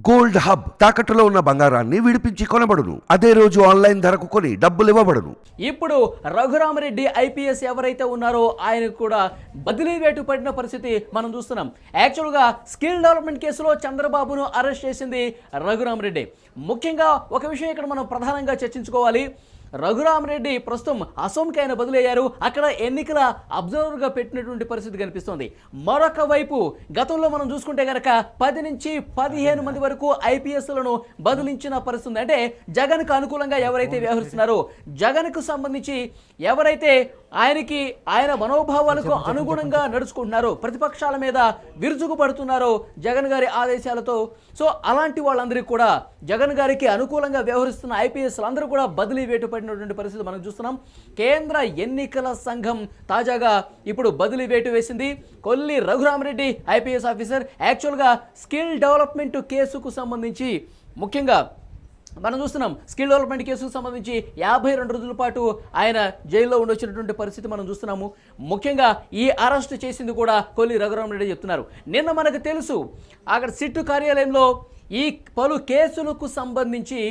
Gold hub తాకట్టులో ఉన్న బంగారాన్ని విడిపించి కొనబడును. అదే రోజు ఆన్లైన్ ధరకు కొని డబ్బులు ఇవ్వబడును. ఇప్పుడు రఘురామరెడ్డి ఐపీఎస్ ఎవరైతే ఉన్నారో ఆయనకు కూడా బదిలీ వేటు పడిన పరిస్థితి మనం చూస్తున్నాం. యాక్చువల్గా స్కిల్ డెవలప్మెంట్ కేసులో చంద్రబాబును అరెస్ట్ చేసింది రఘురామరెడ్డి. ముఖ్యంగా ఒక విషయం ఇక్కడ మనం ప్రధానంగా చర్చించుకోవాలి. రఘురామరెడ్డి ప్రస్తుతం అసోంకి ఆయన బదిలయ్యారు. అక్కడ ఎన్నికల అబ్జర్వర్గా పెట్టినటువంటి పరిస్థితి కనిపిస్తోంది. మరొక వైపు గతంలో మనం చూసుకుంటే కనుక 10 నుంచి 15 మంది వరకు ఐపీఎస్లను బదిలించిన పరిస్థితి. అంటే జగన్కు అనుకూలంగా ఎవరైతే వ్యవహరిస్తున్నారో, జగన్కు సంబంధించి ఎవరైతే ఆయన మనోభావాలకు అనుగుణంగా నడుచుకుంటున్నారో, ప్రతిపక్షాల మీద విరుచుకుపడుతున్నారో జగన్ గారి ఆదేశాలతో, సో అలాంటి వాళ్ళందరికీ కూడా జగన్ గారికి అనుకూలంగా వ్యవహరిస్తున్న ఐపీఎస్లు అందరూ కూడా బదిలీ వేటు పడినటువంటి పరిస్థితి మనం చూస్తున్నాం. కేంద్ర ఎన్నికల సంఘం తాజాగా ఇప్పుడు బదిలీ వేటు వేసింది. కొల్లి రఘురామరెడ్డి ఐపీఎస్ ఆఫీసర్ యాక్చువల్గా స్కిల్ డెవలప్మెంట్ కేసుకు సంబంధించి ముఖ్యంగా మనం చూస్తున్నాం. స్కిల్ డెవలప్మెంట్ కేసుకు సంబంధించి 52 రోజుల పాటు ఆయన జైల్లో ఉండొచ్చినటువంటి పరిస్థితి మనం చూస్తున్నాము. ముఖ్యంగా ఈ అరెస్ట్ చేసింది కూడా కొల్లి రఘురామరెడ్డి చెప్తున్నారు. నిన్న మనకు తెలుసు అక్కడ సిట్టు కార్యాలయంలో ఈ పలు కేసులకు సంబంధించి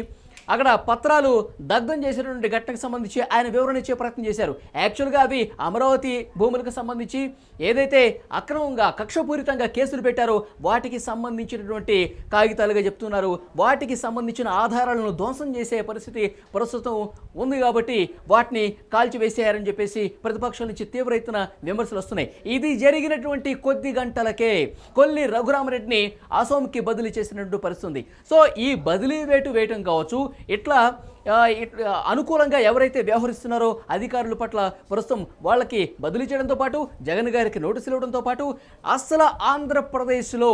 అక్కడ పత్రాలు దగ్ధం చేసినటువంటి ఘటనకు సంబంధించి ఆయన వివరణ ఇచ్చే ప్రయత్నం చేశారు. యాక్చువల్గా అవి అమరావతి భూములకు సంబంధించి ఏదైతే అక్రమంగా కక్షపూరితంగా కేసులు పెట్టారో వాటికి సంబంధించినటువంటి కాగితాలుగా చెప్తున్నారు. వాటికి సంబంధించిన ఆధారాలను ధ్వంసం చేసే పరిస్థితి ప్రస్తుతం ఉంది కాబట్టి వాటిని కాల్చివేసేయారని చెప్పేసి ప్రతిపక్షాల నుంచి తీవ్ర ఎత్తున విమర్శలు వస్తున్నాయి. ఇది జరిగినటువంటి కొద్ది గంటలకే కొల్లి రఘురామరెడ్డిని అసోంకి బదిలీ చేసినటువంటి పరిస్థితి. సో ఈ బదిలీ వేటు వేయటం కావచ్చు, ఇట్లా అనుకూలంగా ఎవరైతే వ్యవహరిస్తున్నారో అధికారుల పట్ల ప్రస్తుతం వాళ్ళకి బదిలీ చేయడంతో పాటు జగన్ గారికి నోటీసులు ఇవ్వడంతో పాటు అసలు ఆంధ్రప్రదేశ్లో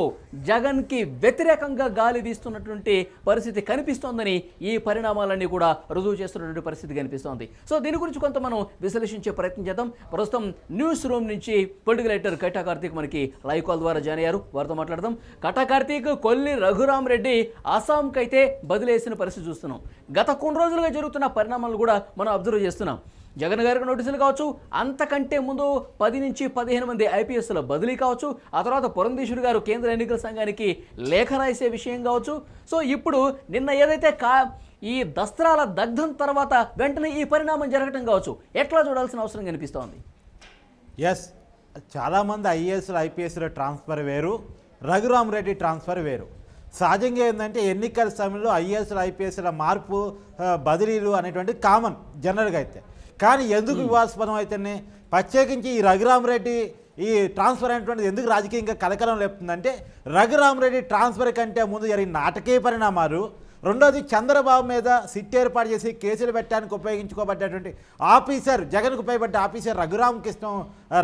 జగన్కి వ్యతిరేకంగా గాలి వీస్తున్నటువంటి పరిస్థితి కనిపిస్తోందని ఈ పరిణామాలన్నీ కూడా రుజువు చేస్తున్నటువంటి పరిస్థితి కనిపిస్తోంది. సో దీని గురించి కొంత మనం విశ్లేషించే ప్రయత్నం చేద్దాం. ప్రస్తుతం న్యూస్ రూమ్ నుంచి పొలిటికల్ ఎడిటర్ కట్టా కార్తీక్ మనకి లైవ్ కాల్ ద్వారా జాయిన్ అయ్యారు. వారితో మాట్లాడదాం. కట్టా కార్తీక్, కొల్లి రఘురామరెడ్డి అస్సాంకి అయితే బదిలేసిన పరిస్థితి చూస్తున్నాం. గత కొన్ని రోజులుగా జరుగుతున్న పరిణామాలు కూడా మనం అబ్జర్వ్ చేస్తున్నాం. జగన్ గారికి నోటీసులు కావచ్చు, అంతకంటే ముందు 10 నుంచి 15 మంది ఐపీఎస్ల బదిలీ కావచ్చు, ఆ తర్వాత పురంధేశ్వరి గారు కేంద్ర ఎన్నికల సంఘానికి లేఖ రాసే విషయం కావచ్చు. సో ఇప్పుడు నిన్న ఏదైతే ఈ దస్త్రాల దగ్ధం తర్వాత వెంటనే ఈ పరిణామం జరగటం కావచ్చు, ఎట్లా చూడాల్సిన అవసరం కనిపిస్తోంది? ఎస్, చాలామంది ఐఏఎస్లు ఐపీఎస్ల ట్రాన్స్ఫర్ వేరు, రఘురామరెడ్డి ట్రాన్స్ఫర్ వేరు. సహజంగా ఏంటంటే ఎన్నికల సమయంలో ఐఏఎస్ల ఐపీఎస్ల మార్పు బదిలీలు అనేటువంటి కామన్ జనరల్గా అయితే. కానీ ఎందుకు వివాదాస్పదం అయితేనే ప్రత్యేకించి ఈ రఘురామరెడ్డి ఈ ట్రాన్స్ఫర్ అనేటువంటిది ఎందుకు రాజకీయంగా కలకలం లేపుతుందంటే, రఘురామరెడ్డి ట్రాన్స్ఫర్ కంటే ముందు జరిగిన నాటకీయ పరిణామాలు, రెండోది చంద్రబాబు మీద సిట్ ఏర్పాటు చేసి కేసులు పెట్టడానికి ఉపయోగించుకోబడ్డటువంటి ఆఫీసర్, జగన్కు ఉపయోగపడ్డ ఆఫీసర్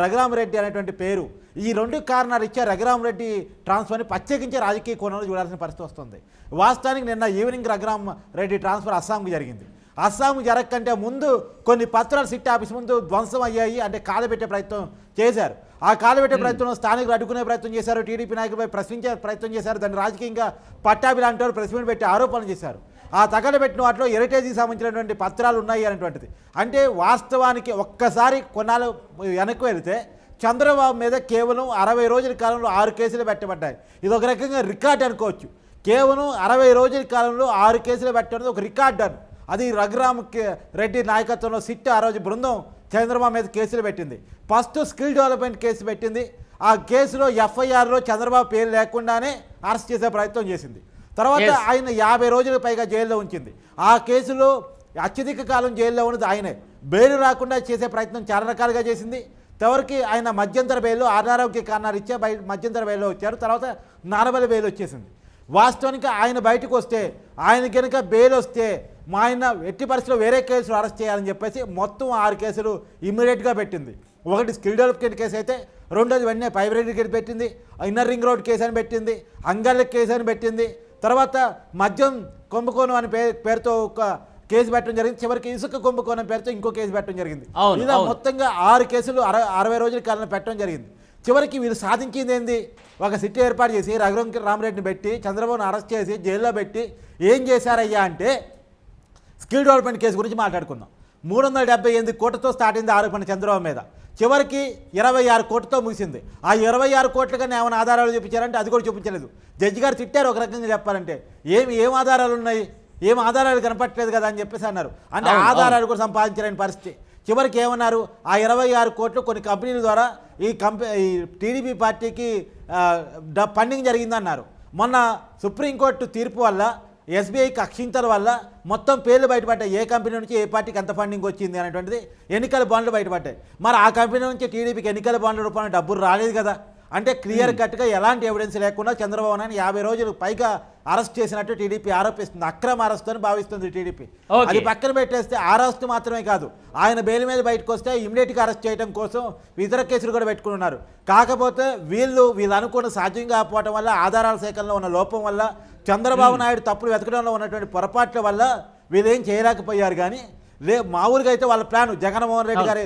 రఘురామరెడ్డి అనేటువంటి పేరు, ఈ 2 కారణాలు ఇచ్చే రఘురామరెడ్డి ట్రాన్స్ఫర్ని ప్రత్యేకించే రాజకీయ కోణంలో చూడాల్సిన పరిస్థితి వస్తుంది. వాస్తవానికి నిన్న ఈవినింగ్ రఘురామరెడ్డి ట్రాన్స్ఫర్ అస్సాంకు జరిగింది. అస్సాంకు జరగకంటే ముందు కొన్ని పత్రాలు సిట్ ఆఫీస్ ముందు ధ్వంసం అయ్యాయి, అంటే కాలబెట్టే ప్రయత్నం చేశారు. ఆ కాలబెట్టే ప్రయత్నంలో స్థానికులు అడ్డుకునే ప్రయత్నం చేశారు, టీడీపీ నాయకులపై ప్రశ్నించే ప్రయత్నం చేశారు, దాన్ని రాజకీయంగా పట్టాభి లాంటి వాళ్ళు ప్రెస్ మీట్ పెట్టి ఆరోపణలు చేశారు. ఆ తగలబెట్టిన వాటిలో హెరిటేజ్కి సంబంధించినటువంటి పత్రాలు ఉన్నాయి అనేటువంటిది. అంటే వాస్తవానికి ఒక్కసారి కొన్నాళ్ళు వెనక్కి వెళితే చంద్రబాబు మీద కేవలం 60 రోజుల కాలంలో 6 కేసులు పెట్టబడ్డాయి. ఇది ఒక రకంగా రికార్డ్ అనుకోవచ్చు. కేవలం 60 రోజుల కాలంలో 6 కేసులు పెట్టడం ఒక రికార్డ్ అని. అది రఘురామరెడ్డి నాయకత్వంలో సిట్ ఆ రోజు బృందం చంద్రబాబు మీద కేసులు పెట్టింది. ఫస్ట్ స్కిల్ డెవలప్మెంట్ కేసు పెట్టింది. ఆ కేసులో ఎఫ్ఐఆర్లో చంద్రబాబు పేరు లేకుండానే అరెస్ట్ చేసే ప్రయత్నం చేసింది. తర్వాత ఆయన 50 రోజులకు పైగా జైల్లో ఉంచింది. ఆ కేసులో అత్యధిక కాలం జైల్లో ఉన్నది ఆయనే. బెయిల్ రాకుండా చేసే ప్రయత్నం చాలా రకాలుగా చేసింది. చివరికి ఆయన మధ్యంతర బెయిల్లో అనారోగ్య కారణాలు ఇచ్చే మధ్యంతర బెయిల్లో వచ్చారు. తర్వాత నార్మల్ బెయిల్ వచ్చేసింది. వాస్తవానికి ఆయన బయటకు వస్తే, ఆయన కనుక బెయిల్ వస్తే ఆయన ఎట్టి పరిస్థితిలో వేరే కేసులు అరెస్ట్ చేయాలని చెప్పేసి మొత్తం 6 కేసులు ఇమ్మీడియట్గా పెట్టింది. ఒకటి స్కిల్ డెవలప్మెంట్ కేసు అయితే, రెండోది వెంటనే పైబ్రేటరీ కేసు పెట్టింది, ఇన్నర్ రింగ్ రోడ్ కేసు అని పెట్టింది, అంగళ్ళ కేసు అని పెట్టింది, తర్వాత మద్యం కుంభకోణం అని పేరుతో ఒక కేసు పెట్టడం జరిగింది, చివరికి ఇసుక కుంభకోణం పేరుతో ఇంకో కేసు పెట్టడం జరిగింది. ఇలా మొత్తంగా 6 కేసులు 60 రోజుల కాలంలో పెట్టడం జరిగింది. చివరికి వీళ్ళు సాధించింది ఏంది? ఒక సిట్ ఏర్పాటు చేసి రఘురామరెడ్డిని పెట్టి చంద్రబాబును అరెస్ట్ చేసి జైల్లో పెట్టి ఏం చేశారయ్యా అంటే, స్కిల్ డెవలప్మెంట్ కేసు గురించి మాట్లాడుకుందాం. 378 కోట్లతో స్టార్ట్ అయింది ఆరోపణ చంద్రబాబు మీద. చివరికి 26 కోట్లతో ముగిసింది. ఆ 26 కోట్ల కన్నా ఏమైనా ఆధారాలు చూపించారంటే అది కూడా చూపించలేదు. జడ్జి గారు తిట్టారు ఒక రకంగా చెప్పాలంటే. ఏం ఆధారాలు ఉన్నాయి, ఏం ఆధారాలు కనపట్టలేదు కదా అని చెప్పేసి అన్నారు. అంటే ఆధారాలు కూడా సంపాదించలేని పరిస్థితి. చివరికి ఏమన్నారు, ఆ 26 కోట్లు కొన్ని కంపెనీల ద్వారా ఈ టీడీపీ పార్టీకి ఫండింగ్ జరిగిందన్నారు. మొన్న సుప్రీంకోర్టు తీర్పు వల్ల ఎస్బీఐకి అక్షింతల వల్ల మొత్తం పేర్లు బయటపడ్డాయి, ఏ కంపెనీ నుంచి ఏ పార్టీకి ఎంత ఫండింగ్ వచ్చింది అనేటువంటిది. ఎన్నికల బాండ్లు బయటపడ్డాయి. మరి ఆ కంపెనీ నుంచి టీడీపీకి ఎన్నికల బాండ్ల రూపంలో డబ్బులు రాలేదు కదా. అంటే క్లియర్ కట్గా ఎలాంటి ఎవిడెన్స్ లేకుండా చంద్రబాబు నాయుడు 50 రోజులు పైగా అరెస్ట్ చేసినట్టు టీడీపీ ఆరోపిస్తుంది. అక్రమ అరెస్ట్ అని భావిస్తుంది టీడీపీ. అది పక్కన పెట్టేస్తే అరెస్ట్ మాత్రమే కాదు, ఆయన బెయిల్ మీద బయటకు వస్తే ఇమీడియట్గా అరెస్ట్ చేయడం కోసం ఇతర కేసులు కూడా పెట్టుకుని ఉన్నారు. కాకపోతే వీళ్ళు అనుకున్న సాధ్యం కాకపోవడం వల్ల, ఆధారాల సేకరణలో ఉన్న లోపం వల్ల, చంద్రబాబు నాయుడు తప్పులు వెతకడంలో ఉన్నటువంటి పొరపాట్ల వల్ల వీళ్ళేం చేయలేకపోయారు. కానీ మామూలుగా అయితే వాళ్ళ ప్లాన్ జగన్మోహన్ రెడ్డి గారి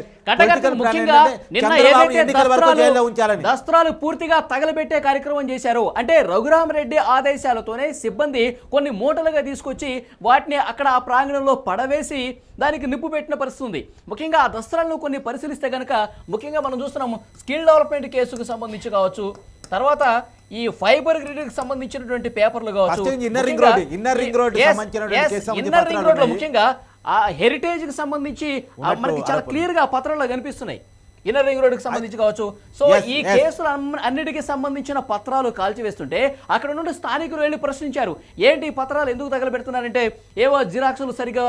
దస్త్రాలు పూర్తిగా తగలబెట్టే కార్యక్రమం చేశారు. అంటే రఘురామరెడ్డి ఆదేశాలతోనే సిబ్బంది కొన్ని మూటలుగా తీసుకొచ్చి వాటిని అక్కడ ఆ ప్రాంగణంలో పడవేసి దానికి నిప్పు పెట్టిన పరిస్థితి ఉంది. ముఖ్యంగా ఆ దస్త్రాలను కొన్ని పరిశీలిస్తే కనుక ముఖ్యంగా మనం చూస్తున్నాము స్కిల్ డెవలప్మెంట్ కేసుకు సంబంధించి కావచ్చు, తర్వాత ఈ ఫైబర్ గ్రిడ్కి సంబంధించినటువంటి పేపర్లు కావచ్చు, ఇన్నర్ రింగ్ రోడ్ లో ముఖ్యంగా ఆ హెరిటేజ్ కి సంబంధించి మనకి చాలా క్లియర్ గా పత్రాల్లో కనిపిస్తున్నాయి. ఇన్నర్ రింగ్ రోడ్ కి సంబంధించి కావచ్చు. సో ఈ కేసులు అన్నిటికీ సంబంధించిన పత్రాలు కాల్చివేస్తుంటే అక్కడ నుండి స్థానికులు వెళ్ళి ప్రశ్నించారు, ఏంటి ఈ పత్రాలు ఎందుకు తగలబెడుతున్నారంటే ఏవో జిరాక్సులు సరిగా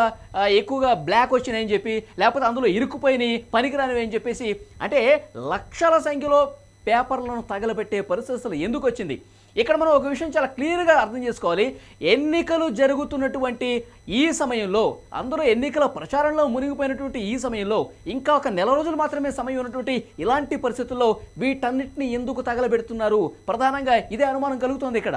ఎక్కువగా బ్లాక్ వచ్చినాయని చెప్పి, లేకపోతే అందులో ఇరుక్కుపోయినాయి పనికిరానివి అని చెప్పేసి. అంటే లక్షల సంఖ్యలో పేపర్లను తగలబెట్టే పరిస్థితులు ఎందుకు వచ్చింది? ఇక్కడ మనం ఒక విషయం చాలా క్లియర్గా అర్థం చేసుకోవాలి. ఎన్నికలు జరుగుతున్నటువంటి ఈ సమయంలో, అందరూ ఎన్నికల ప్రచారంలో మునిగిపోయినటువంటి ఈ సమయంలో, ఇంకా ఒక నెల రోజులు మాత్రమే సమయం ఉన్నటువంటి ఇలాంటి పరిస్థితుల్లో వీటన్నిటిని ఎందుకు తగలబెడుతున్నారు? ప్రధానంగా ఇదే అనుమానం కలుగుతుంది ఇక్కడ.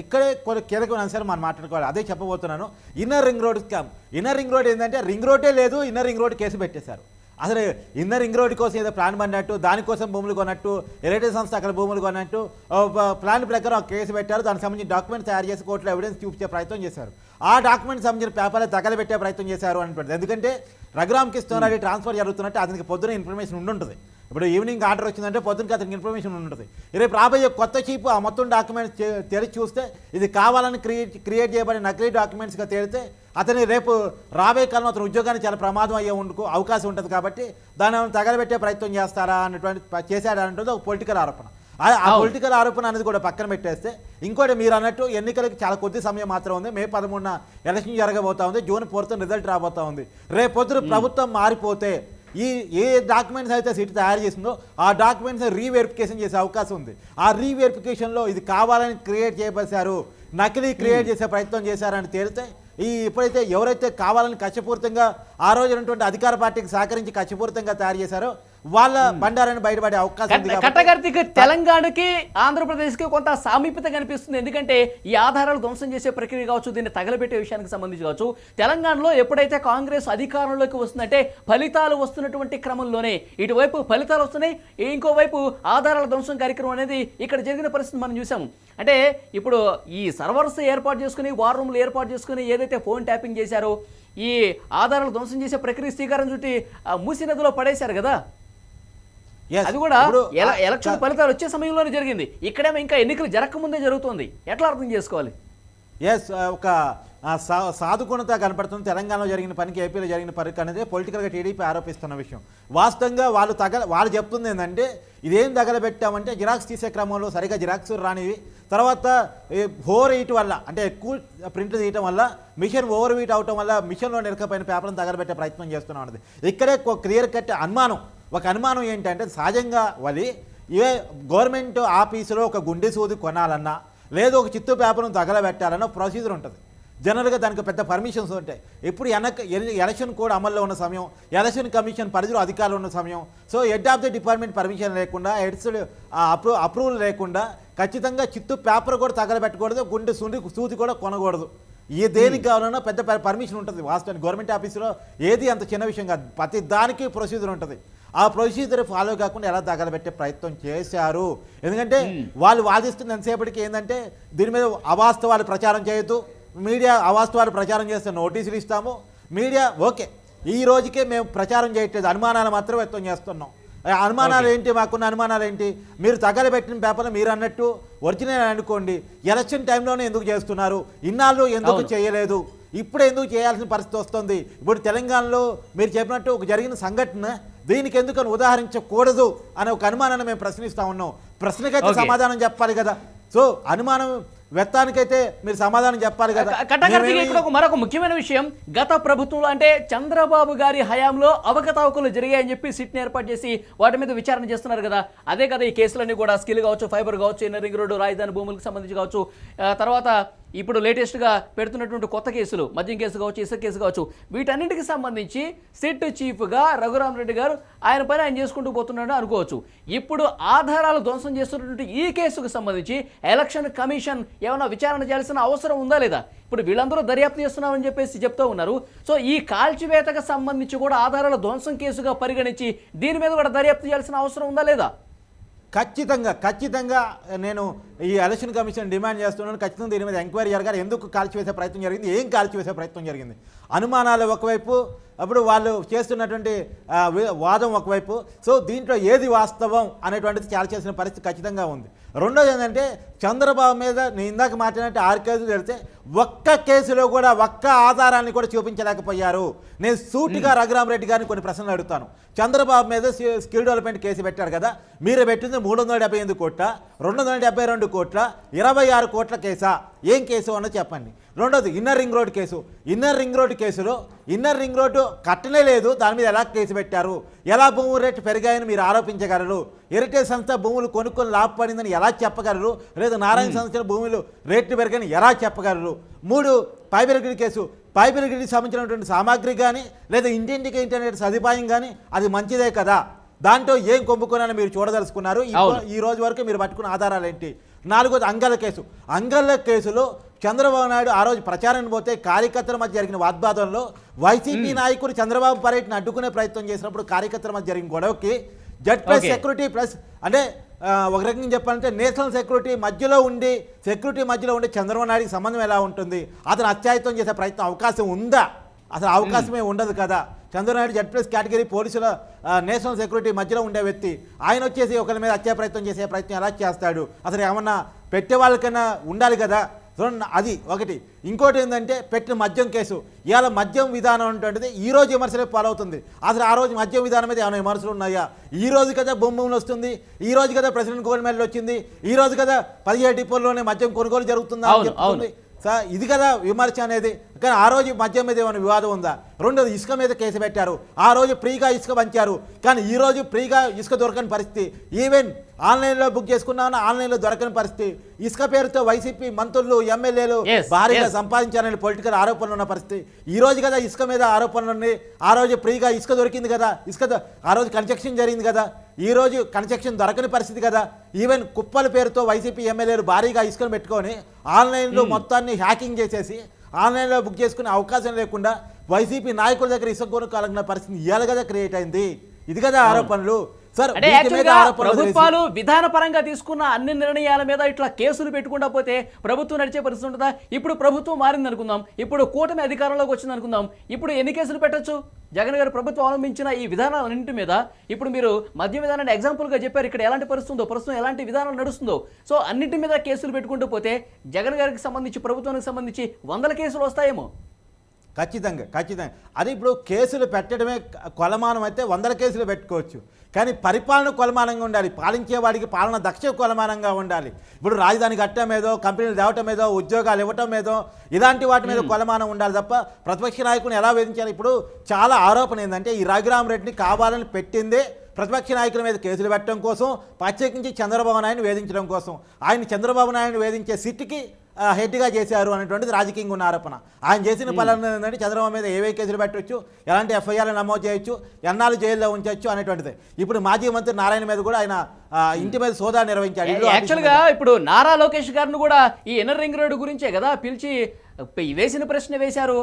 ఇక్కడే కొన్ని కీలకమైన అంశాలు మనం మాట్లాడుకోవాలి. అదే చెప్పబోతున్నాను. Inner ring road scam. Inner ring road ఏంటంటే రింగ్ రోడ్డే లేదు, ఇన్నర్ రింగ్ రోడ్ కేసు పెట్టేశారు. అసలు ఇన్నర్ రింగ్ రోడ్ కోసం ఏదో ప్లాన్ పడినట్టు, దానికోసం భూములు కొన్నట్టు, ఎలక్ట్రిక్ సంస్థ అక్కడ భూములు కొన్నట్టు ప్లాన్ ప్రకారం ఒక కేసు పెట్టారు. దానికి సంబంధించిన డాక్యుమెంట్స్ తయారు చేసి కోర్టులో ఎవిడెన్స్ చూపించే ప్రయత్నం చేశారు. ఆ డాక్యుమెంట్స్ సంబంధించిన పేపర్లు తగలబెట్టే ప్రయత్నం చేశారు అని. ఎందుకంటే రఘురామ్ కృష్ణారెడ్డి ట్రాన్స్ఫర్ జరుగుతున్నట్టు అతనికి పొద్దున ఇన్ఫర్మేషన్ ఉండుంటుంది. ఇప్పుడు ఈవినింగ్ ఆర్డర్ వచ్చిందంటే పొద్దునకి అతనికి ఇన్ఫర్మేషన్ ఉంటుంది. రేపు రాబోయే కొత్త చీపు ఆ మొత్తం డాక్యుమెంట్స్ తెరిచి చూస్తే ఇది కావాలని క్రియేట్ చేయబడిన నకిలీ డాక్యుమెంట్స్గా తేలితే అతని రేపు రాబోయే కాలంలో అతని ఉద్యోగానికి చాలా ప్రమాదం అయ్యే అవకాశం ఉంటుంది. కాబట్టి దాన్ని తగలబెట్టే ప్రయత్నం చేస్తారా చేశారన్నది ఒక పొలిటికల్ ఆరోపణ. ఆ పొలిటికల్ ఆరోపణ అనేది కూడా పక్కన పెట్టేస్తే, ఇంకోటి మీరు అన్నట్టు ఎన్నికలకి చాలా కొద్ది సమయం మాత్రం ఉంది. మే 13న ఎలక్షన్ జరగబోతా ఉంది. జూన్ 4th రిజల్ట్ రాబోతా ఉంది. రేపు పొద్దున ప్రభుత్వం మారిపోతే ఏ డాక్యుమెంట్స్ అయితే సిటీ తయారు చేసిందో ఆ డాక్యుమెంట్స్ రీవెరిఫికేషన్ చేసే అవకాశం ఉంది. ఆ రీవెరిఫికేషన్లో ఇది కావాలని క్రియేట్ చేయబోసారు, నకిలీ క్రియేట్ చేసే ప్రయత్నం చేశారని తేలితే, ఎప్పుడైతే ఎవరైతే కావాలని కక్షపూరితంగా ఆ రోజు ఉన్నటువంటి అధికార పార్టీకి సహకరించి కక్షపూరితంగా తయారు చేశారో వాళ్ళ బండారాన్ని బయటపడే అవకాశం ఉంది. కట్టగర్తికి తెలంగాణకి ఆంధ్రప్రదేశ్కి కొంత సామీప్యత కనిపిస్తుంది. ఎందుకంటే ఈ ఆధారాలు ధ్వంసం చేసే ప్రక్రియ కావచ్చు, దీన్ని తగలబెట్టే విషయానికి సంబంధించి కావచ్చు, తెలంగాణలో ఎప్పుడైతే కాంగ్రెస్ అధికారంలోకి వస్తుందంటే ఫలితాలు వస్తున్నటువంటి క్రమంలోనే ఇటువైపు ఫలితాలు వస్తున్నాయి, ఇంకోవైపు ఆధారాల ధ్వంసం కార్యక్రమం అనేది ఇక్కడ జరిగిన పరిస్థితి మనం చూసాము. అంటే ఇప్పుడు ఈ సర్వర్స్ ఏర్పాటు చేసుకుని, వార్ రూమ్లు ఏర్పాటు చేసుకుని ఏదైతే ఫోన్ ట్యాపింగ్ చేశారో ఈ ఆధారాలు ధ్వంసం చేసే ప్రక్రియ శ్రీకారం చుట్టి మూసీ నదిలో పడేశారు కదా. అది కూడా ఎలక్షన్ ఫలితాలు వచ్చే సమయంలోనే జరిగింది. ఇక్కడేమో ఇంకా ఎన్నికలు జరగకముందే జరుగుతుంది. ఎట్లా అర్థం చేసుకోవాలి? ఒక సాధుగుణత కనపడుతుంది. తెలంగాణలో జరిగిన పనికి, ఏపీలో జరిగిన పనికి అనేది పొలిటికల్గా టీడీపీ ఆరోపిస్తున్న విషయం. వాస్తవంగా వాళ్ళు చెప్తుంది ఏంటంటే, ఇదేం తగలబెట్టామంటే జిరాక్స్ తీసే క్రమంలో సరిగా జిరాక్స్ రానివి, తర్వాత ఓవర్ హీట్ వల్ల, అంటే ఎక్కువ ప్రింట్ తీయటం వల్ల మిషన్ ఓవర్ హీట్ అవటం వల్ల మిషన్లో నిరకపోయిన పేపర్లను తగలబెట్టే ప్రయత్నం చేస్తున్నాం అన్నది ఇక్కడే క్లియర్ కట్ అనుమానం. ఒక అనుమానం ఏంటంటే, సహజంగా వాళ్ళు గవర్నమెంట్ ఆఫీసులో ఒక గుండె సూది కొనాలన్నా, లేదు ఒక చిత్తు పేపర్ను తగలబెట్టాలన్న ప్రొసీజర్ ఉంటుంది. జనరల్గా దానికి పెద్ద పర్మిషన్స్ ఉంటాయి. ఇప్పుడు ఎలక్షన్ కోడ్ అమల్లో ఉన్న సమయం, ఎలక్షన్ కమిషన్ పరిధిలో అధికారులు ఉన్న సమయం. So head of the department permission లేకుండా, హెడ్స్ అప్రూవల్ లేకుండా ఖచ్చితంగా చిత్తు పేపర్ కూడా తగలబెట్టకూడదు, గుండె సూది కూడా కొనకూడదు. దేనికి కావాలన్నా పెద్ద పర్మిషన్ ఉంటుంది. వాస్తవానికి గవర్నమెంట్ ఆఫీసులో ఏది అంత చిన్న విషయం కాదు, ప్రతి దానికి ప్రొసీజర్ ఉంటుంది. ఆ ప్రొసీజర్ ఫాలో కాకుండా ఎలా తగలబెట్టే ప్రయత్నం చేశారు. ఎందుకంటే వాళ్ళు వాదిస్తున్న ఎంతసేపటికి ఏంటంటే, దీని మీద అవాస్తవాలు ప్రచారం చేయొద్దు, మీడియా అవాస్తవాలు ప్రచారం చేస్తే నోటీసులు ఇస్తాము, మీడియా ఓకే ఈ రోజుకే మేము ప్రచారం చేయట్లేదు, అనుమానాలు మాత్రం వ్యక్తం చేస్తున్నాం. ఆ అనుమానాలు ఏంటి, మాకున్న అనుమానాలు ఏంటి? మీరు తగలబెట్టిన పేపర్లు మీరు అన్నట్టు ఒరిజినల్ అనుకోండి, ఎలక్షన్ టైంలోనే ఎందుకు చేస్తున్నారు, ఇన్నాళ్ళు ఎందుకు చేయలేదు, ఇప్పుడు ఎందుకు చేయాల్సిన పరిస్థితి వస్తుంది? ఇప్పుడు తెలంగాణలో మీరు చెప్పినట్టు ఒక జరిగిన సంఘటన, దీనికి ఎందుకని ఉదాహరించకూడదు అనే ఒక అనుమానాన్ని మేము ప్రశ్నిస్తూ ఉన్నాం. ప్రశ్నకైతే సమాధానం చెప్పాలి కదా. సో అనుమానం వ్యక్తానికైతే మీరు సమాధానం చెప్పాలి కదా. ఇక్కడ మరొక ముఖ్యమైన విషయం, గత ప్రభుత్వంలో అంటే చంద్రబాబు గారి హయాంలో అవకతవకలు జరిగాయని చెప్పి సిట్ని ఏర్పాటు చేసి వాటి మీద విచారణ చేస్తున్నారు కదా. అదే కదా ఈ కేసులన్నీ కూడా, స్కిల్ కావచ్చు, ఫైబర్ కావచ్చు, ఇన్నర్ రింగ్ రోడ్డు, రాజధాని భూములకు సంబంధించి కావచ్చు, తర్వాత ఇప్పుడు లేటెస్ట్గా పెడుతున్నటువంటి కొత్త కేసులు, మద్యం కేసు కావచ్చు, ఇసుక కేసు కావచ్చు, వీటన్నింటికి సంబంధించి సిట్ చీఫ్గా రఘురామరెడ్డి గారు ఆయన పని ఆయన చేసుకుంటూ పోతున్నాడు అనుకోవచ్చు. ఇప్పుడు ఆధారాలు ధ్వంసం చేస్తున్నటువంటి ఈ కేసుకు సంబంధించి ఎలక్షన్ కమిషన్ ఏమైనా విచారణ చేయాల్సిన అవసరం ఉందా లేదా? ఇప్పుడు వీళ్ళందరూ దర్యాప్తు చేస్తున్నామని చెప్పేసి చెప్తూ ఉన్నారు. సో ఈ కాల్చివేతకు సంబంధించి కూడా ఆధారాల ధ్వంసం కేసుగా పరిగణించి దీని మీద కూడా దర్యాప్తు చేయాల్సిన అవసరం ఉందా లేదా? ఖచ్చితంగా నేను ఈ ఎలక్షన్ కమిషన్ డిమాండ్ చేస్తున్నాను. ఖచ్చితంగా దీని మీద ఎంక్వైరీ జరగాలి. ఎందుకు కాల్చివేసే ప్రయత్నం జరిగింది, ఏం కాల్చివేసే ప్రయత్నం జరిగింది, అనుమానాలు ఒకవైపు, అప్పుడు వాళ్ళు చేస్తున్నటువంటి వాదం ఒకవైపు. సో దీంట్లో ఏది వాస్తవం అనేటువంటిది చేయాల్సిన పరిస్థితి ఖచ్చితంగా ఉంది. రెండోది ఏంటంటే, చంద్రబాబు మీద నేను ఇందాక మాట్లాడినట్టు 6 కేసులు తెలిస్తే ఒక్క కేసులో కూడా ఒక్క ఆధారాన్ని కూడా చూపించలేకపోయారు. నేను సూటిగా రఘురామరెడ్డి గారిని కొన్ని ప్రశ్నలు అడుగుతాను. చంద్రబాబు మీద స్కిల్ డెవలప్మెంట్ కేసు పెట్టారు కదా, మీరు పెట్టింది 378 కోట్ల, 272 కోట్ల, 26 కోట్ల కేసా? ఏం కేసు అన్నది చెప్పండి. రెండోది inner ring road case. Inner ring road కేసులో ఇన్నర్ రింగ్ రోడ్డు కట్టనే లేదు, దాని మీద ఎలా కేసు పెట్టారు? ఎలా భూముల రేట్లు పెరిగాయని మీరు ఆరోపించగలరు? హెరిటేజ్ సంస్థ భూములు కొనుక్కొని లాభపడిందని ఎలా చెప్పగలరు? లేదా నారాయణ సంస్థల భూములు రేట్లు పెరిగాయని ఎలా చెప్పగలరు? 3 ఫైబర్ గ్రిడ్ కేసు. ఫైబర్ గ్రిడ్కి సంబంధించినటువంటి సామాగ్రి కానీ లేదా ఇంటింటికి ఇంటర్నెట్ సదుపాయం కానీ అది మంచిదే కదా, దాంట్లో ఏం కొమ్ముకోనని మీరు చూడదలుచుకున్నారు? ఈ రోజు వరకు మీరు పట్టుకున్న ఆధారాలు ఏంటి? 4వది అంగళ్ళ కేసు. అంగళ్ళ కేసులో చంద్రబాబు నాయుడు ఆ రోజు ప్రచారాన్ని పోతే కార్యకర్తల మధ్య జరిగిన వాగ్వాదంలో వైసీపీ నాయకులు చంద్రబాబు పర్యటన అడ్డుకునే ప్రయత్నం చేసినప్పుడు కార్యకర్తల మధ్య జరిగిన గొడవకి జెడ్ ప్లస్ సెక్యూరిటీ ప్లస్ అంటే ఒక రకంగా చెప్పాలంటే నేషనల్ సెక్యూరిటీ మధ్యలో ఉండి చంద్రబాబు నాయుడికి సంబంధం ఎలా ఉంటుంది? అతను అత్యాయత్నం చేసే ప్రయత్నం అవకాశం ఉందా? అసలు అవకాశమే ఉండదు కదా. చంద్రబాబు జెడ్ ప్లస్ కేటగిరీ పోలీసుల నేషనల్ సెక్యూరిటీ మధ్యలో ఉండే వ్యక్తి, ఆయన వచ్చేసి ఒకరి మీద హత్యా ప్రయత్నం చేసే ప్రయత్నం ఎలా చేస్తాడు? అసలు ఏమన్నా పెట్టే వాళ్ళకైనా ఉండాలి కదా. అది ఒకటి. ఇంకోటి ఏంటంటే పెట్టిన మద్యం కేసు. ఇవాళ మద్యం విధానం అంటుంటుంది ఈ రోజు విమర్శలే పాలవుతుంది. అసలు ఆ రోజు మద్యం విధానం మీద ఏమైనా విమర్శలు ఉన్నాయా? ఈ రోజు కదా భూములు వస్తుంది, ఈ రోజు కదా ప్రెసిడెంట్ గోల్డ్ మెడల్ వచ్చింది, ఈ రోజు కదా 17 డిపోల్లోనే మద్యం కొనుగోలు జరుగుతుందా అని చెప్తుంది. ఇది కదా విమర్శ అనేది. కానీ ఆ రోజు మద్యం మీద ఏమైనా వివాదం ఉందా? రెండోది ఇసుక మీద కేసు పెట్టారు. ఆ రోజు ఫ్రీగా ఇసుక పంచారు, కానీ ఈ రోజు ఫ్రీగా ఇసుక దొరకని పరిస్థితి. ఈవెన్ ఆన్లైన్లో బుక్ చేసుకున్నామని ఆన్లైన్లో దొరకని పరిస్థితి. ఇసుక పేరుతో వైసీపీ మంత్రులు, ఎమ్మెల్యేలు భారీగా సంపాదించారని పొలిటికల్ ఆరోపణలు ఉన్న పరిస్థితి. ఈ రోజు కదా ఇసుక మీద ఆరోపణలు ఉన్నాయి. ఆ రోజు ఫ్రీగా ఇసుక దొరికింది కదా, ఆ రోజు కన్స్ట్రక్షన్ జరిగింది కదా, ఈ రోజు కన్స్ట్రక్షన్ దొరకని పరిస్థితి కదా. ఈవెన్ కుప్పల పేరుతో వైసీపీ ఎమ్మెల్యేలు భారీగా ఇసుకను పెట్టుకొని ఆన్లైన్లో మొత్తాన్ని హ్యాకింగ్ చేసేసి ఆన్లైన్లో బుక్ చేసుకునే అవకాశం లేకుండా వైసీపీ నాయకుల దగ్గర ఇసుక కొనుక్కోవాలన్న పరిస్థితి ఇవాళ కదా క్రియేట్ అయింది. ఇది కదా ఆరోపణలు. ప్రభుత్వాలు విధానపరంగా తీసుకున్న అన్ని నిర్ణయాల మీద ఇట్లా కేసులు పెట్టుకుంటా పోతే ప్రభుత్వం నడిచే పరిస్థితి ఉంటుందా? ఇప్పుడు ప్రభుత్వం మారింది అనుకుందాం, ఇప్పుడు కూటమి అధికారంలోకి వచ్చింది అనుకుందాం, ఇప్పుడు ఎన్ని కేసులు పెట్టచ్చు? జగన్ గారు ప్రభుత్వం అవలంబించిన ఈ విధానాలన్నింటి మీద ఇప్పుడు మీరు మద్య విధానాన్ని ఎగ్జాంపుల్గా చెప్పారు. ఇక్కడ ఎలాంటి పరిస్థితి ఉందో, ప్రస్తుతం ఎలాంటి విధానం నడుస్తుందో, సో అన్నింటి మీద కేసులు పెట్టుకుంటూ పోతే జగన్ గారికి సంబంధించి, ప్రభుత్వానికి సంబంధించి 100 కేసులు వస్తాయేమో. ఖచ్చితంగా. అది ఇప్పుడు కేసులు పెట్టడమే కొలమానం అయితే 100 కేసులు పెట్టుకోవచ్చు, కానీ పరిపాలన కొలమానంగా ఉండాలి. పాలించేవాడికి పాలన దక్ష కొలమానంగా ఉండాలి. ఇప్పుడు రాజధాని కట్టడం ఏదో, కంపెనీలు తేవటం ఏదో, ఉద్యోగాలు ఇవ్వటం ఏదో, ఇలాంటి వాటి మీద కొలమానం ఉండాలి తప్ప ప్రతిపక్ష నాయకుని ఎలా వేధించాలి? ఇప్పుడు చాలా ఆరోపణ ఏంటంటే ఈ రఘురామరెడ్డిని కావాలని పెట్టిందే ప్రతిపక్ష నాయకుల మీద కేసులు పెట్టడం కోసం, ప్రత్యేకించి చంద్రబాబు నాయుడుని వేధించడం కోసం. ఆయన చంద్రబాబు నాయుడుని వేధించే సిట్కి హెడ్గా చేశారు అనేటువంటిది రాజకీయంగా ఉన్న ఆరోపణ. ఆయన చేసిన పనులు ఏంటంటే చంద్రబాబు మీద ఏవే కేసులు పెట్టవచ్చు, ఎలాంటి ఎఫ్ఐఆర్లు నమోదు చేయొచ్చు, ఎన్నాళ్ళు జైల్లో ఉంచవచ్చు అనేటువంటిది. ఇప్పుడు మాజీ మంత్రి నారాయణ మీద కూడా ఆయన ఇంటి మీద సోదా నిర్వహించాడు. యాక్చువల్గా ఇప్పుడు నారా లోకేష్ గారిని కూడా ఈ ఇన్నర్ రింగ్ రోడ్డు గురించే కదా పిలిచి వేసిన ప్రశ్న వేశారు.